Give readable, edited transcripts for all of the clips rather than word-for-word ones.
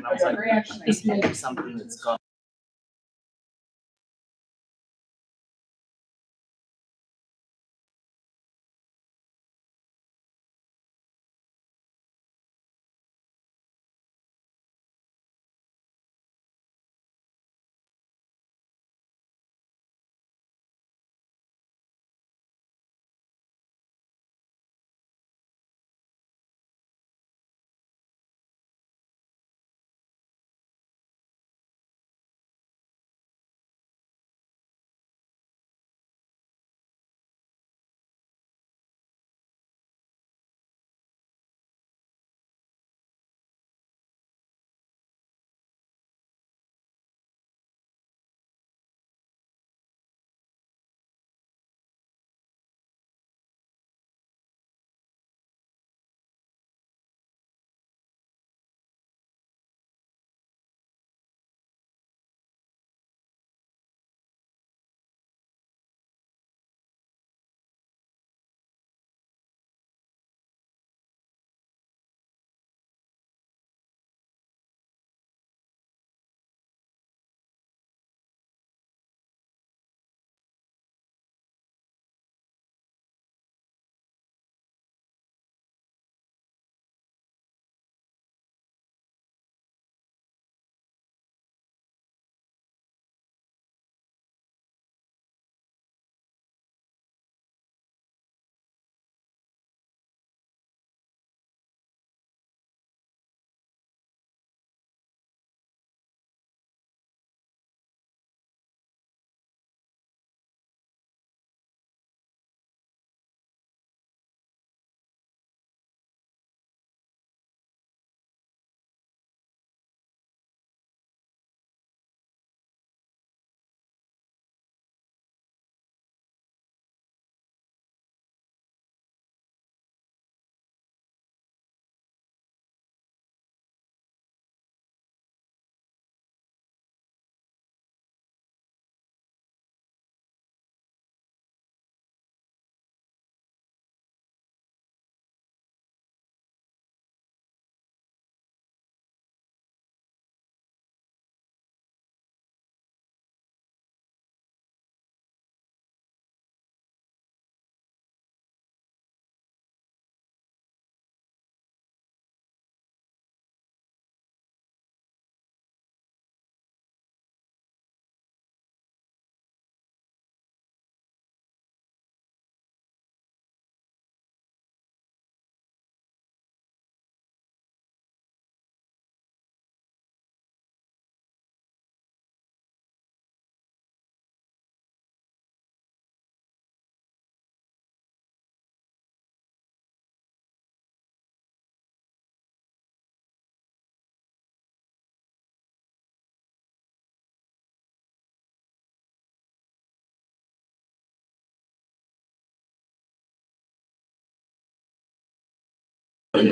and I was like, this may be something that's gone.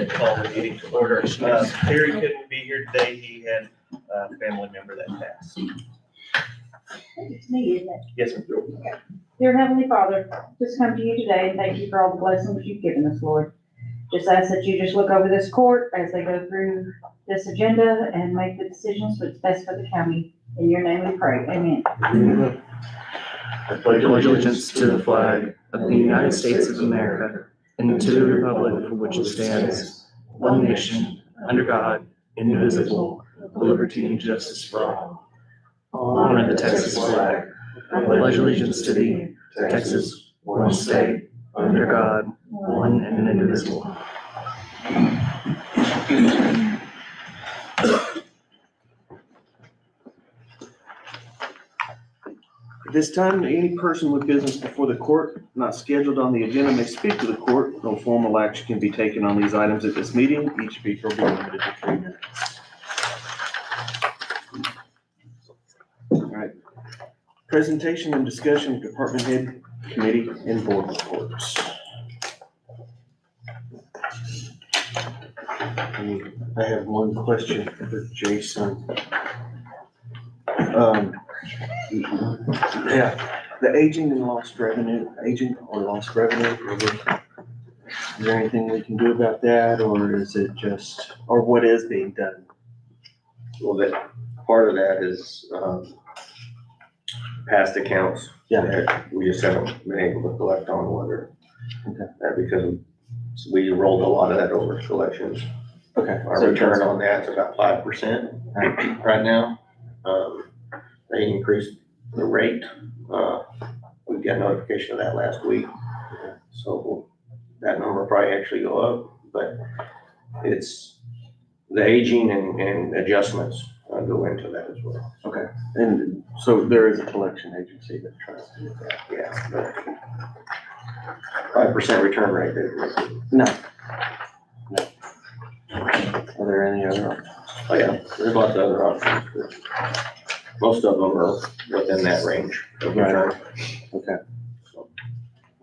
Call the meeting to order. Terry couldn't be here today. He had a family member that passed. It's me, isn't it? Yes, sir. Dear Heavenly Father, just come to you today and thank you for all the blessings you've given us, Lord. Just ask that you just look over this court as they go through this agenda and make the decisions that's best for the county. In your name we pray, amen. I pledge allegiance to the flag of the United States of America and to the republic for which it stands, one nation, under God, indivisible, with liberty and justice for all. Honor the Texas flag. I pledge allegiance to thee, Texas, one state, under God, one and indivisible. At this time, any person with business before the court not scheduled on the agenda may speak to the court. No formal action can be taken on these items at this meeting. Each speaker will be limited to 3 minutes. All right. Presentation and discussion of department head, committee, and board reports. I have one question for Jason. Yeah, the aging or lost revenue, is there anything we can do about that, or is it just, or what is being done? Well, that, part of that is, past accounts. Yeah. That we just haven't been able to collect on whether, Okay. because we rolled a lot of that over to collections. Okay. Our return on that's about 5% right now. They increased the rate. We got notification of that last week. So that number will probably actually go up, but it's the aging and adjustments go into that as well. Okay, and so there is a collection agency that tries to do that? Yeah. 5% return rate. No. No. Are there any other options? Oh, yeah, there's lots of other options, but most of them are within that range of return. Okay. So,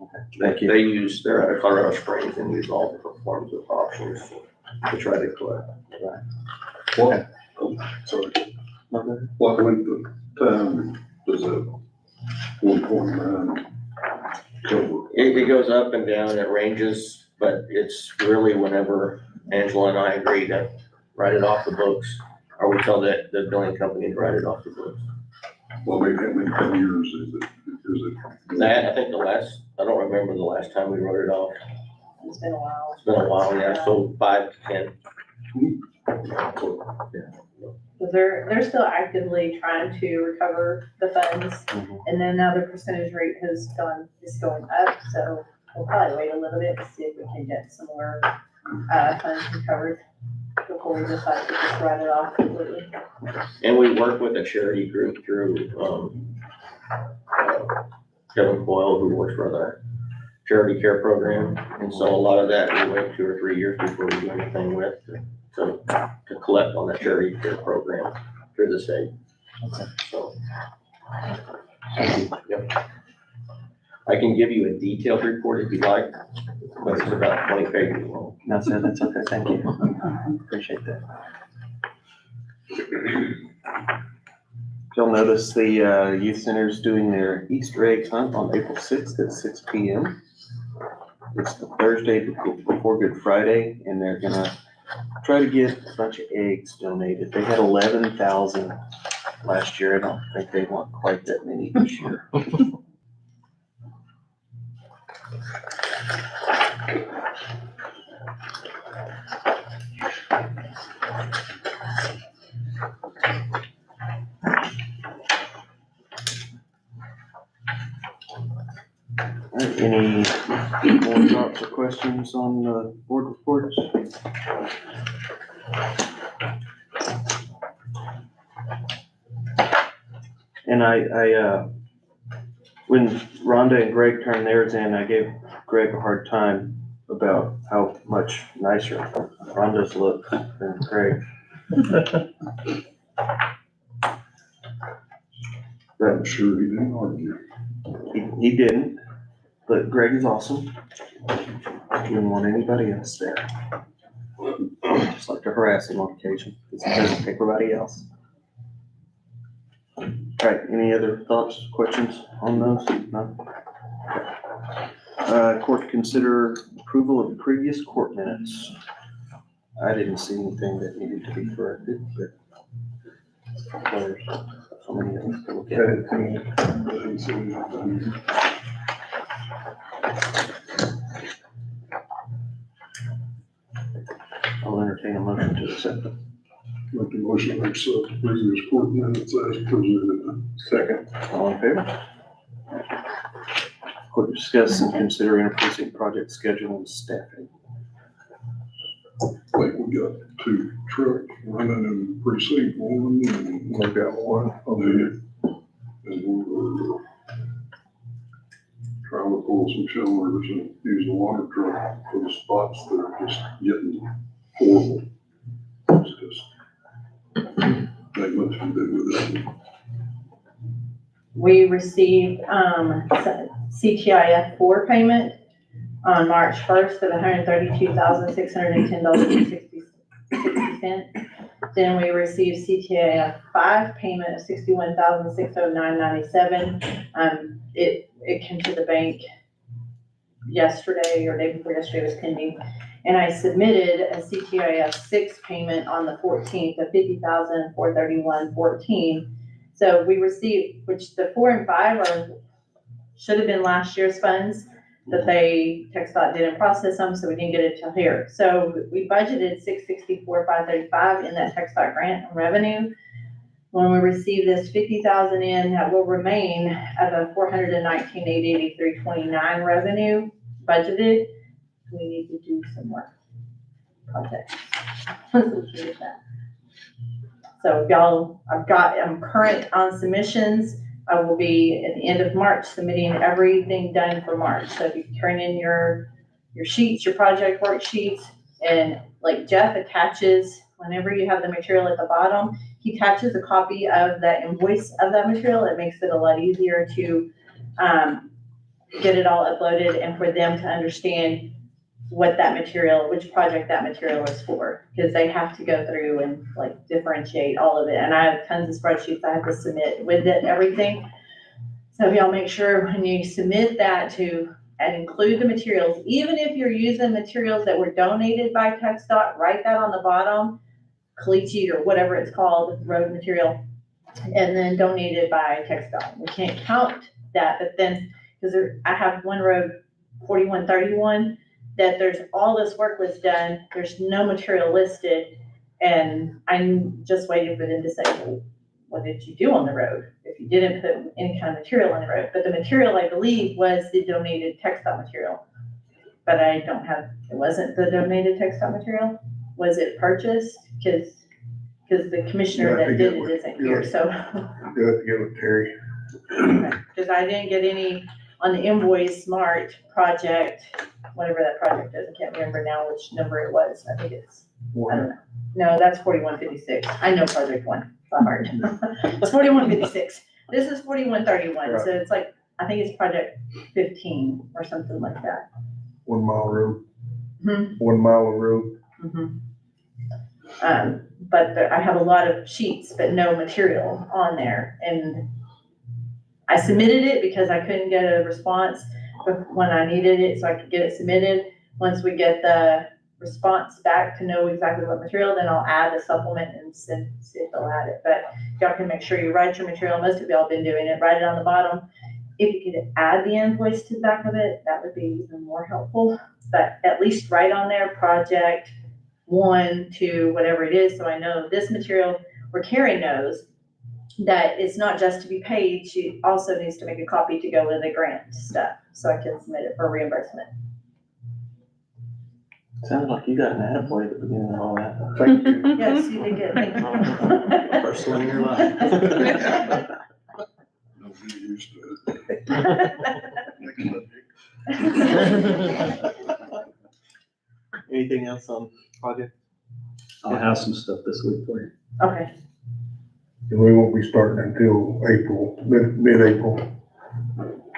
Okay, thank you. They're out of Colorado Springs and use all different forms of options to try to collect. What, sorry, Okay. what length of time does that 1.9 cover? It goes up and down, it ranges, but it's really whenever Angela and I agree to write it off the books, or we tell the billing company to write it off the books. Well, maybe how many years is it? That, I think I don't remember the last time we wrote it off. It's been a while. It's been a while, yeah, so 5 to 10. Because they're still actively trying to recover the funds, Mhm. and then now the percentage rate is going up, so we'll probably wait a little bit to see if we can get some more, funds recovered before we decide to just write it off completely. And we work with a charity group through, Kevin Boyle, who works for the charity care program. And so a lot of that we wait 2 or 3 years before we do anything with to collect on the charity care program through the state. Okay. So. Yep. I can give you a detailed report if you'd like, but it's about 20 pages long. No, sir, that's okay, thank you. Appreciate that. You'll notice the youth center's doing their Easter egg hunt on April 6th at 6 p.m. It's the Thursday before Good Friday, and they're gonna try to get a bunch of eggs donated. They had 11,000 last year. I don't think they want quite that many this year. All right, any more thoughts or questions on the board reports? And when Rhonda and Greg turned theirs in, I gave Greg a hard time about how much nicer Rhonda's look than Greg. I'm sure he didn't argue. He didn't, but Greg is awesome. Didn't want anybody else there. Just like to harass him on occasion, because he doesn't pick everybody else. All right, any other thoughts, questions on those? No? Okay. Court to consider approval of previous court minutes. I didn't see anything that needed to be corrected, but there's so many of us to look at. I'll entertain a motion to accept them. Make the motion to accept the previous court minutes as presented. Second. All in favor? Court to discuss and consider interpreting project schedule and staffing. I think we got 2 trucks running in precinct 1 and we got 1 on the, and we're trying to pull some shoulders and use the water truck for the spots that are just getting horrible. It's just not much to do with it. We received, CTIF 4 payment on March 1st of $132,610.60. Then we received CTIF 5 payment of $61,609.97. It came to the bank yesterday or day before yesterday, was pending. And I submitted a CTIF 6 payment on the 14th of $50,431.14. So we received, which the 4 and 5 should have been last year's funds that TxDOT didn't process them, so we didn't get it till here. So we budgeted $664,535 in that TxDOT grant revenue. When we receive this 50,000 in, that will remain of a $419,883.29 revenue budgeted. We need to do some more projects. So y'all, I'm current on submissions. I will be at the end of March submitting everything done for March. So if you turn in your sheets, your project worksheets, and like Jeff attaches, whenever you have the material at the bottom, he attaches a copy of that invoice of that material. It makes it a lot easier to get it all uploaded and for them to understand what that material, which project that material is for, because they have to go through and like differentiate all of it. And I have tons of spreadsheets I have to submit with it, everything. So if y'all make sure when you submit that to and include the materials, even if you're using materials that were donated by TxDOT, write that on the bottom, caliche or whatever it's called, road material, and then donated by TxDOT. We can't count that, but then, because I have one road, 4131, that there's all this work was done, there's no material listed, and I'm just waiting for them to say, well, what did you do on the road if you didn't put any kind of material on the road? But the material, I believe, was the donated TxDOT material. But I don't have, it wasn't the donated TxDOT material? Was it purchased? Because the commissioner that did it isn't here, so. Good, give it Terry. Because I didn't get any on the invoice smart project, whatever that project is. I can't remember now which number it was. I think it's, I don't know. No, that's 4156. I know project one by heart. It's 4156. This is 4131. So it's like, I think it's project 15 or something like that. 1 mile road. Mhm. 1 mile of road. Mhm. But I have a lot of sheets, but no material on there. And I submitted it because I couldn't get a response when I needed it, so I could get it submitted. Once we get the response back to know exactly what material, then I'll add a supplement and see if they'll add it. But y'all can make sure you write your material. Most of y'all have been doing it. Write it on the bottom. If you could add the invoice to the back of it, that would be even more helpful. But at least write on there project 1, 2, whatever it is, so I know this material, where Carrie knows that it's not just to be paid, she also needs to make a copy to go with the grant stuff, so I can submit it for reimbursement. Sounds like you got an attaboy at the beginning of all that. Thank you. Yes, you did good, thank you. First one in your life. Don't get used to it. Anything else on project? I'll have some stuff this week for you. Okay, And we won't be starting until April, mid-April.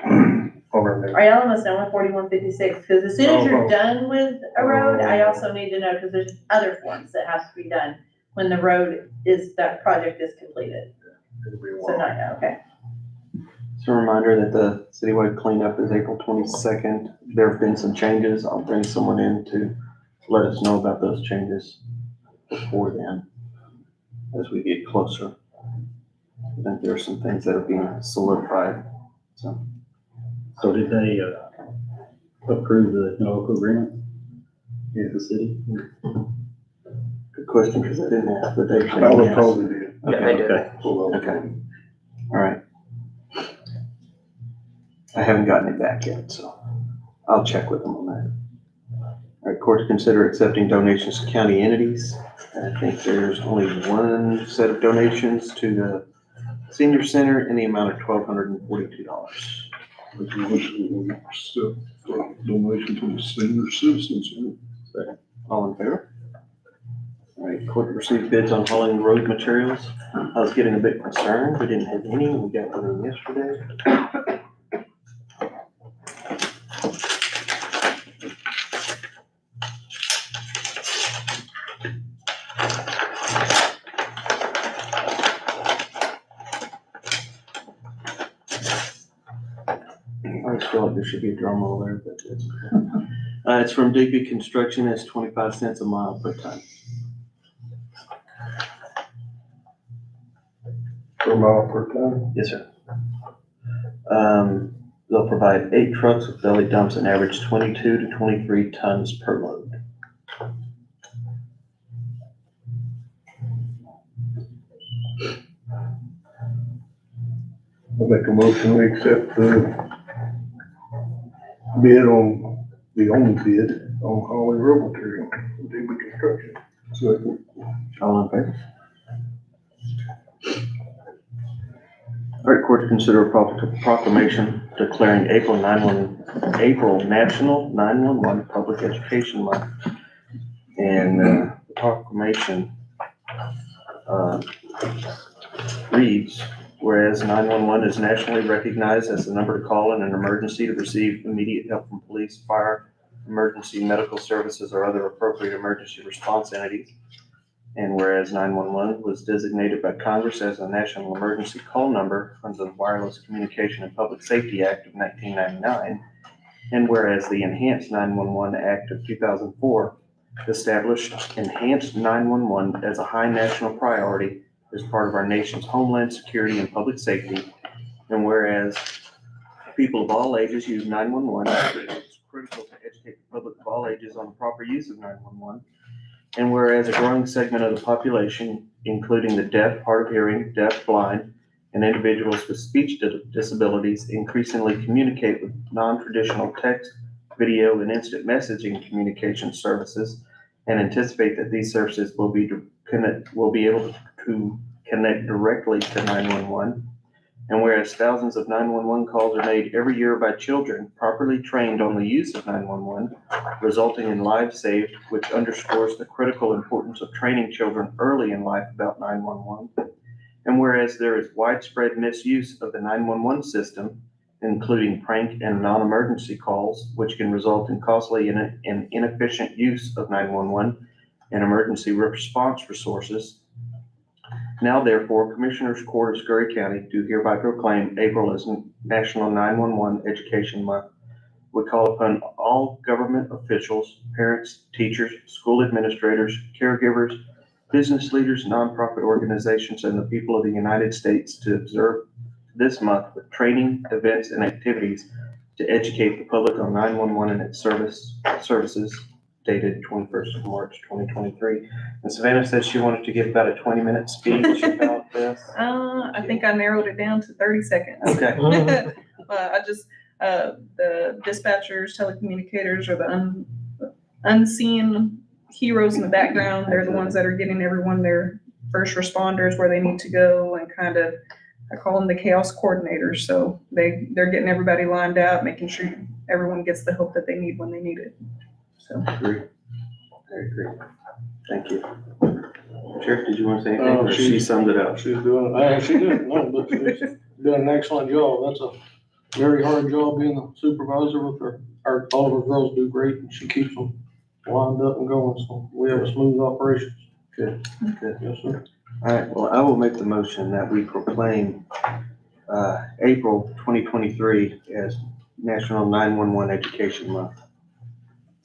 On our next. are y'all almost done with 4156? Because as soon as you're done with a road, I also need to know, because there's other forms that have to be done when the road is, that project is completed. It'll be a So while. not, okay. Just a reminder that the citywide cleanup is April 22nd. There have been some changes. I'll bring someone in to let us know about those changes before then, as we get closer. I think there are some things that are being solidified, so. So did they approve the local agreement? Yeah, the city? Good question, because I didn't ask the date. I was told they did. Yeah, they did. Okay. So, Okay. All right. I haven't gotten it back yet, so I'll check with them on that. All right, court to consider accepting donations to county entities. I think there's only one set of donations to the senior center in the amount of $1,242. So, donation to the senior citizens. All in favor? All right, court to receive bids on hauling road materials. I was getting a bit concerned. We didn't have any. We got one in yesterday. I always feel like there should be a drum roll there, but it's okay. It's from DP Construction. It's 25 cents a mile per ton. Per mile per ton. Yes, sir. They'll provide 8 trucks with belly dumps and average 22 to 23 tons per load. I'll make a motion, we accept the bid on, the only bid on Holly Road material, from DB Construction. So, All in favor? All right, court to consider a proclamation declaring April National 911 Public Education Month. And the proclamation reads, whereas 911 is nationally recognized as the number to call in an emergency to receive immediate help from police, fire, emergency medical services, or other appropriate emergency response entities. And whereas 911 was designated by Congress as a national emergency call number under the Wireless Communication and Public Safety Act of 1999, and whereas the Enhanced 911 Act of 2004 established Enhanced 911 as a high national priority as part of our nation's homeland security and public safety, and whereas people of all ages use 911, it's critical to educate the public of all ages on the proper use of 911. And whereas a growing segment of the population, including the deaf, hard of hearing, deaf, blind, and individuals with speech disabilities, increasingly communicate with non-traditional text, video, and instant messaging communication services, and anticipate that these services will be able to connect directly to 911. And whereas thousands of 911 calls are made every year by children properly trained on the use of 911, resulting in lives saved, which underscores the critical importance of training children early in life about 911. And whereas there is widespread misuse of the 911 system, including prank and non-emergency calls, which can result in costly and inefficient use of 911 and emergency response resources. Now, therefore, Commissioners Court of Scurry County do hereby proclaim April as National 911 Education Month. We call upon all government officials, parents, teachers, school administrators, caregivers, business leaders, nonprofit organizations, and the people of the United States to observe this month with training, events, and activities to educate the public on 911 and its services dated 21st of March, 2023. And Savannah says she wanted to give about a 20-minute speech about this. I think I narrowed it down to 30 seconds. Okay. The dispatchers, telecommunicators are the unseen heroes in the background. They're the ones that are getting everyone their first responders where they need to go, and kind of, I call them the chaos coordinators. So they're getting everybody lined out, making sure everyone gets the help that they need when they need it. So. I agree. Thank you. Sheriff, did you want to say anything, or she summed it up? she's doing, she did, no, but she's doing an excellent job. That's a very hard job being a supervisor with her. All of her girls do great, and she keeps them lined up and going, so we have a smooth operation. Good. Yes, sir. All right, well, I will make the motion that we proclaim April 2023 as National 911 Education Month.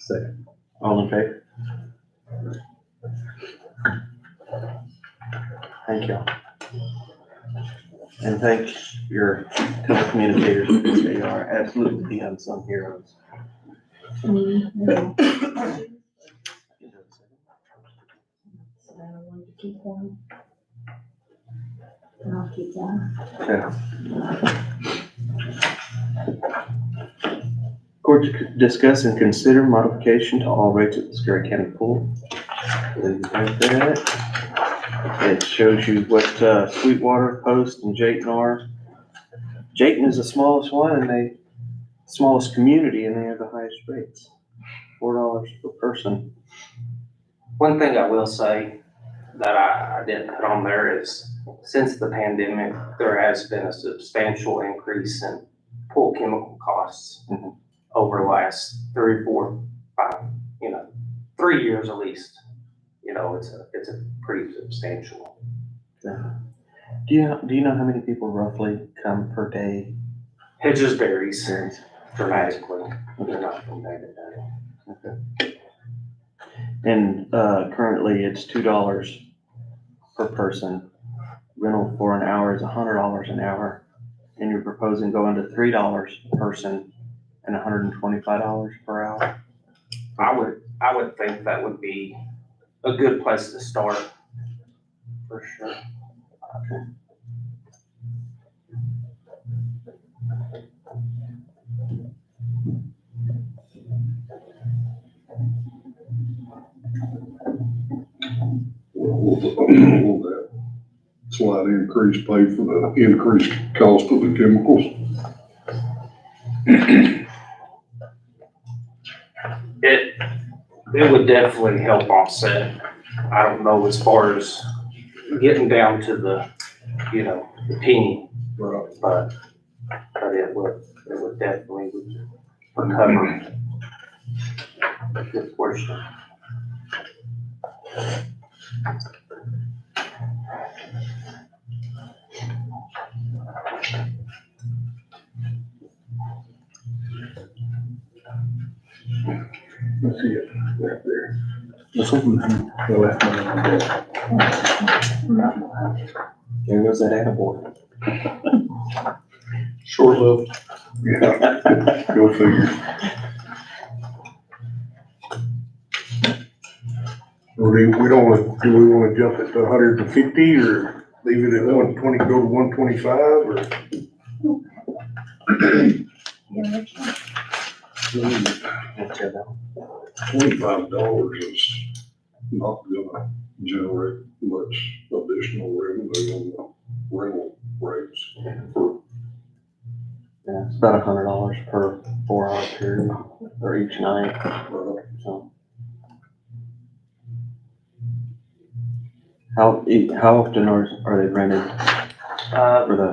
Second. All in favor? Thank you. And thank your telecommunicators, because they are absolutely the unsung heroes. I'll keep going. Okay. Court to discuss and consider modification to all rates at the Scurry County Pool. Believe you have that. It shows you what Sweetwater, Post, and Jayton are. Jayton is the smallest one, and they smallest community, and they have the highest rates, $4 per person. One thing I will say that I didn't put on there is, since the pandemic, there has been a substantial increase in pool chemical costs over the last 3, 4, 5, 3 years at least. It's a pretty substantial. Do you know how many people roughly come per day? It just varies dramatically. They're not from day to day. And, currently it's $2 per person. Rental for an hour is $100 an hour. And you're proposing going to $3 per person and $125 per hour. I would think that would be a good place to start, for sure. Will that slight increase pay for the increased cost of the chemicals? It would definitely help offset. I don't know as far as getting down to the, the penny, Right. but it would definitely cover a good portion. Let's see it right there. This one, the left one. There goes that attaboy. Short-lived. Yeah, go figure. Or do we wanna jump it to 150 or leave it at 120, go to 125 or? $25 is not gonna generate much additional revenue on the rental rates. For Yeah, it's about $100 per 4-hour period or each night, so. How often are they rented for the,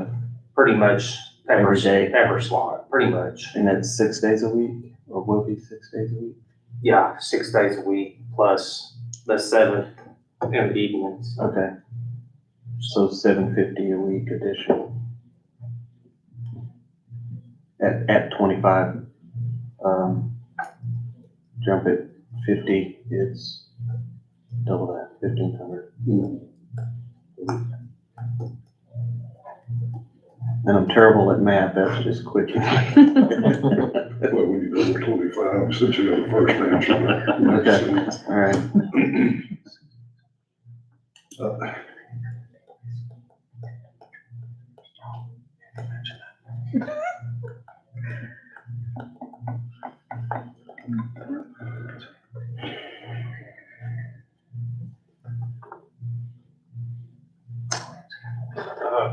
Pretty much Every day. every slot, pretty much. and that's 6 days a week or will be 6 days a week? Yeah, 6 days a week plus the 7th in the evenings. Okay. So $750 a week additional. At 25, jump at 50, it's double that, 1,500. And I'm terrible at math, that's just quick. Well, when you go to 25, since you got the first answer. Okay, all right.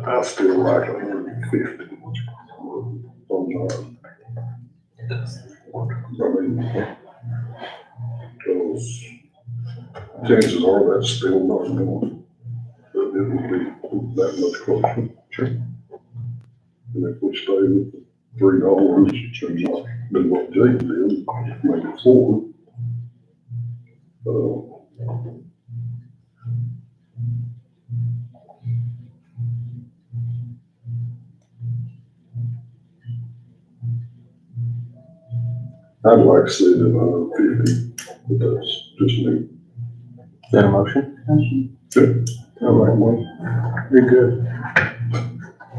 I still like 150 on, I mean, because chances are that's still not enough. But it would be that much closer. Sure. And if we stay with $3, and not do what Jake did, make it 4. I'd like to see it at 150, but that's just me. Is that a motion? Good. I like one. You're good.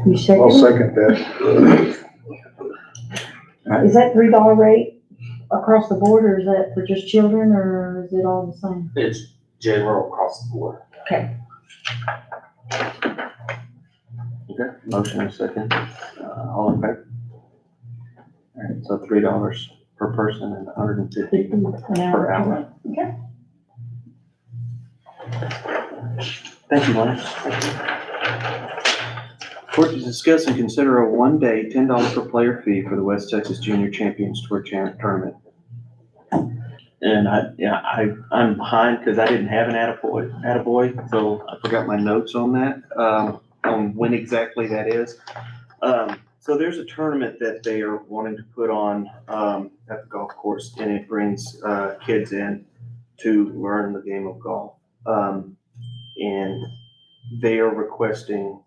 You second I'll it? second that. Is that $3 rate across the board, or is that for just children, or is it all the same? It's general across the board. Okay. Okay, motion and second. All in favor? All right, so $3 per person and $150 per hour. Okay. Thank you, Lance. Court to discuss and consider a one-day $10 per player fee for the West Texas Junior Champions Tour Tournament. And I'm behind because I didn't have an attaboy, so I forgot my notes on that, on when exactly that is. So there's a tournament that they are wanting to put on at the golf course, and it brings kids in to learn the game of golf. And they are requesting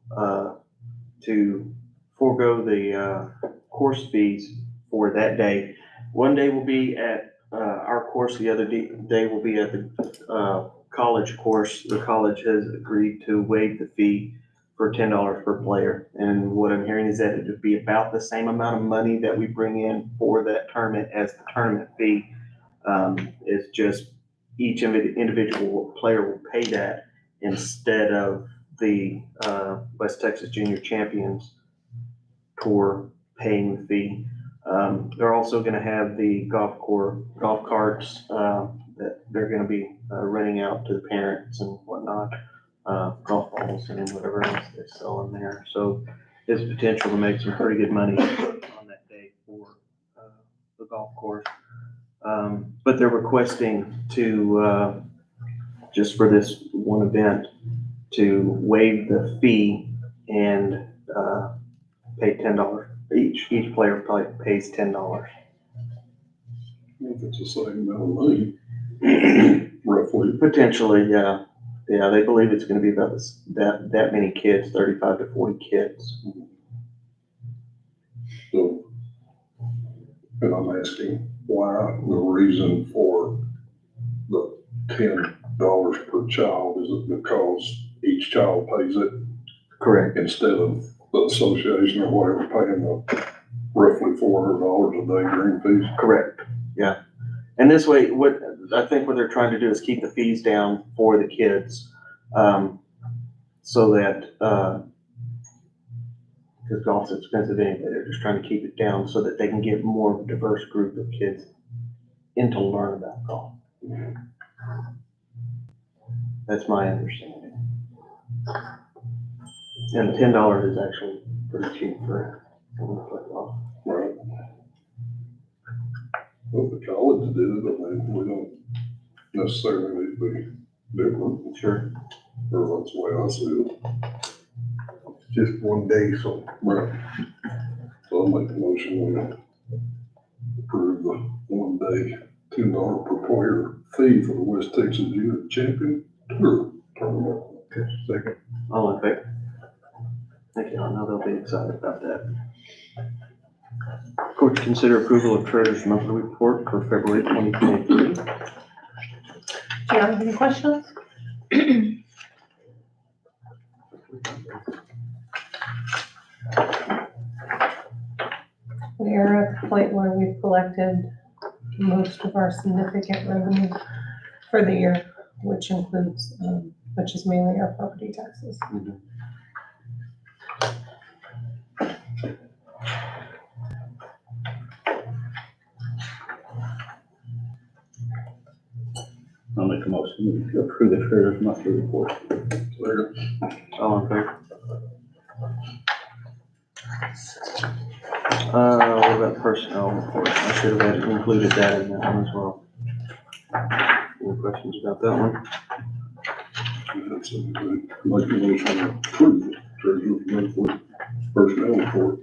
to forego the course fees for that day. One day will be at our course the other day will be at the, college course. The college has agreed to waive the fee for $10 per player. And what I'm hearing is that it would be about the same amount of money that we bring in for that tournament as the tournament fee. It's just each individual player will pay that instead of the, West Texas Junior Champions Tour paying the fee. They're also gonna have the golf carts, that they're gonna be renting out to the parents and whatnot, golf balls and whatever else they sell in there. So there's potential to make some pretty good money on that day for, the golf course. But they're requesting to, just for this one event, to waive the fee and, pay $10. Each player probably pays $10. If it's the same amount of money, roughly. Potentially, yeah. Yeah, they believe it's gonna be about that many kids, 35 to 40 kids. So, and I'm asking why the reason for the $10 per child, is it because each child pays it Correct. instead of the association or whatever paying the roughly $400 a day green fees? Correct, yeah. And this way, I think what they're trying to do is keep the fees down for the kids, so that, because golf's expensive anyway, they're just trying to keep it down so that they can get more of a diverse group of kids in to learn about golf. That's my understanding. And $10 is actually pretty cheap for someone to play golf. Right. Well, if the college did it, I mean, we don't necessarily need to be different, Sure. or that's the way I see it. Just one day, so. Right. So I'll make a motion to approve the 1 day, $10 per player fee for the West Texas Junior Champion Tour tournament. Okay, second. All in favor? Thank you. I know they'll be excited about that. Court to consider approval of treasurer's monthly report for February 2023. Do you have any questions? We are at the point where we've collected most of our significant revenue for the year, which includes, which is mainly our property taxes. I'll make a motion to approve the treasurer's monthly report. All in favor? What about personnel report? I should have included that in that one as well. Any questions about that one? That's it. Make a motion to approve the treasurer's monthly personnel report.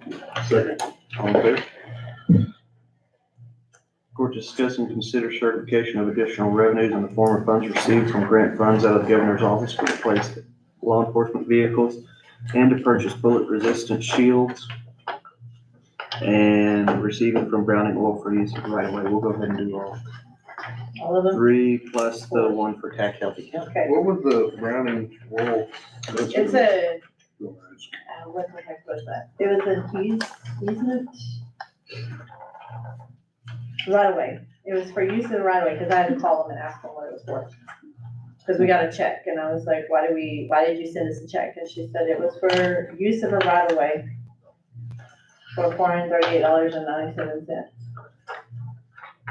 Second. All in favor? Court to discuss and consider certification of additional revenues in the form of funds received from grant funds out of the governor's office to replace law enforcement vehicles and to purchase bullet-resistant shields and receiving from Browning Oil for use of right away. We'll go ahead and do All of them? 3 plus the one for Tac Healthy County. Okay. What was the Browning wall? It's a, what the heck was that? It was an easement? Right away. It was for use of the right away, because I had to call them and ask them what it was for. Because we got a check, and I was like, why did you send us a check? And she said it was for use of a right of way for $438.97.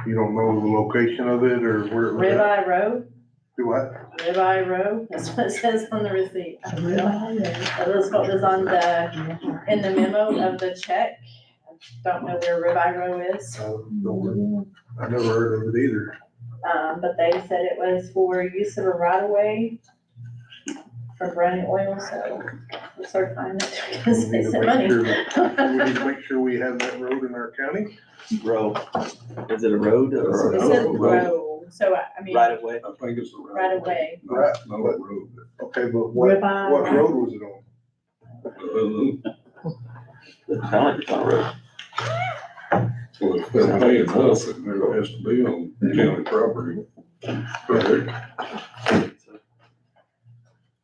You don't know the location of it or where it was at? Ribeye Road, Do what? Ribeye Road, that's what it says on the receipt. That was what was on in the memo of the check. I don't know where Ribeye Road is. I never heard of it either. But they said it was for use of a right of way for Browning Oil, so we're certifying it because they sent money. We need to make sure we have that road in our county. Road. Is it a road or It a says road? road, so I mean, Right of way? I think it's a right of way. Not a road. Okay, but what road was it on? It sounds like it's on a road. Well, if they're paying us, it never has to be on county property. Correct?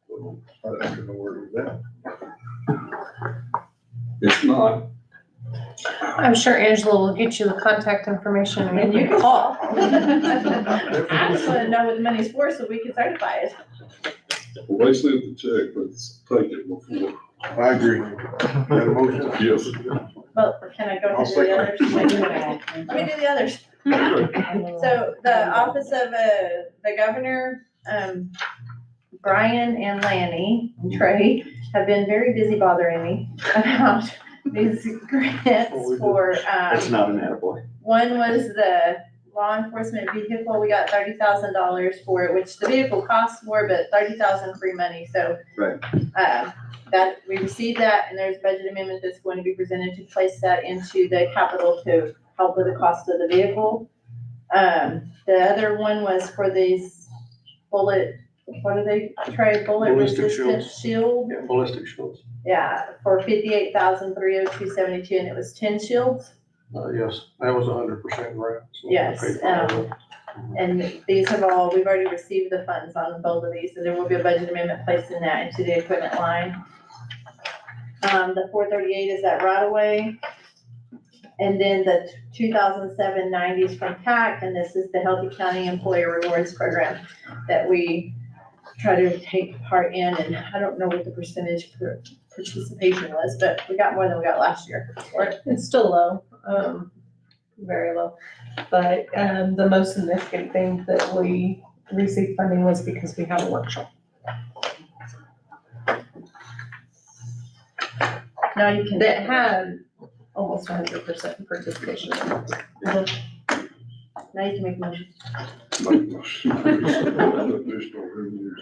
So, I don't know where it's at. it's not, I'm sure Angela will get you the contact information And you can call. I just wanna know what the money's for so we can certify it. well, they sent the check, let's take it before. I agree. Got a motion? Yes. Well, can I go I'll ahead and do the second. others? Let me do the others. So the office of, the governor, Brian and Lanny and Trey have been very busy bothering me about these grants for, That's not an attaboy. one was the law enforcement vehicle. We got $30,000 for it, which the vehicle costs more, but $30,000 free money, so. Right. That, we received that, and there's a budget amendment that's going to be presented to place that into the capital to help with the cost of the vehicle. The other one was for these bullet, what are they, Trey, bullet Ballistic resistant shields. shield? Yeah, ballistic shields. Yeah, for $58,302.72, and it was 10 shields. Yes, that was 100% grant. so we Yes, paid for all of it. And these have all, we've already received the funds on both of these, so there will be a budget amendment placed in that into the equipment line. The 438 is that right away. And then the 2007 90s from TAC, and this is the Healthy County Employer Rewards Program that we try to take part in, and I don't know what the percentage participation was, but we got more than we got last year. It's still low, very low. But, the most significant thing that we received funding was because we had a workshop. Now you can. That had almost 100% participation. Now you can make a motion. Additional revenues.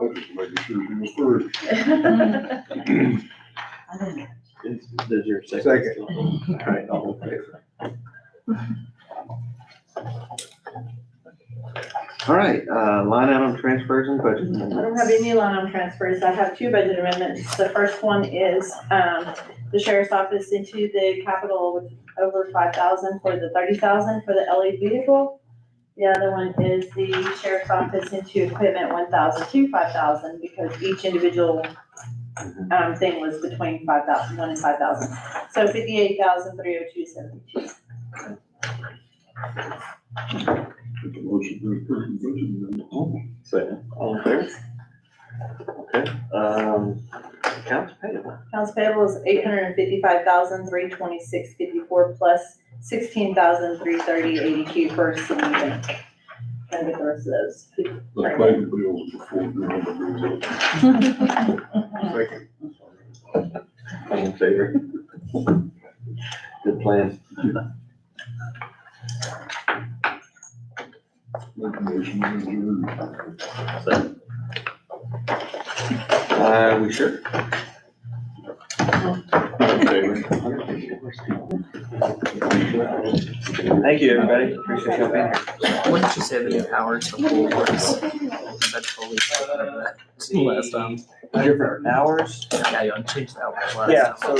I was just making sure she was first. There's your second. Second. All right, all in favor. All right, line item transfers and budget I don't amendments. have any line item transfers. I have two budget amendments. The first one is, the sheriff's office into the capital with over 5,000 for the 30,000 for the LA vehicle. The other one is the sheriff's office into equipment 1,000 to 5,000 because each individual, thing was between 5,000, 1 and 5,000. So 58,302.72. Make a motion to approve the budget amendment. Second, all in favor? Okay, accounts payable. Accounts payable is 855,326.54 plus 16,330.82 for city bank. Kind of get the rest of those. Let's pay the bills before the number goes up. Second. All in favor? Good plan. Make a motion to adjourn. Second. We sure? All in favor? Thank you, everybody. Appreciate you being here. What did you say the new hours for pool was? That's totally different than last time. Different hours? Yeah, you changed the hours last time. Yeah, so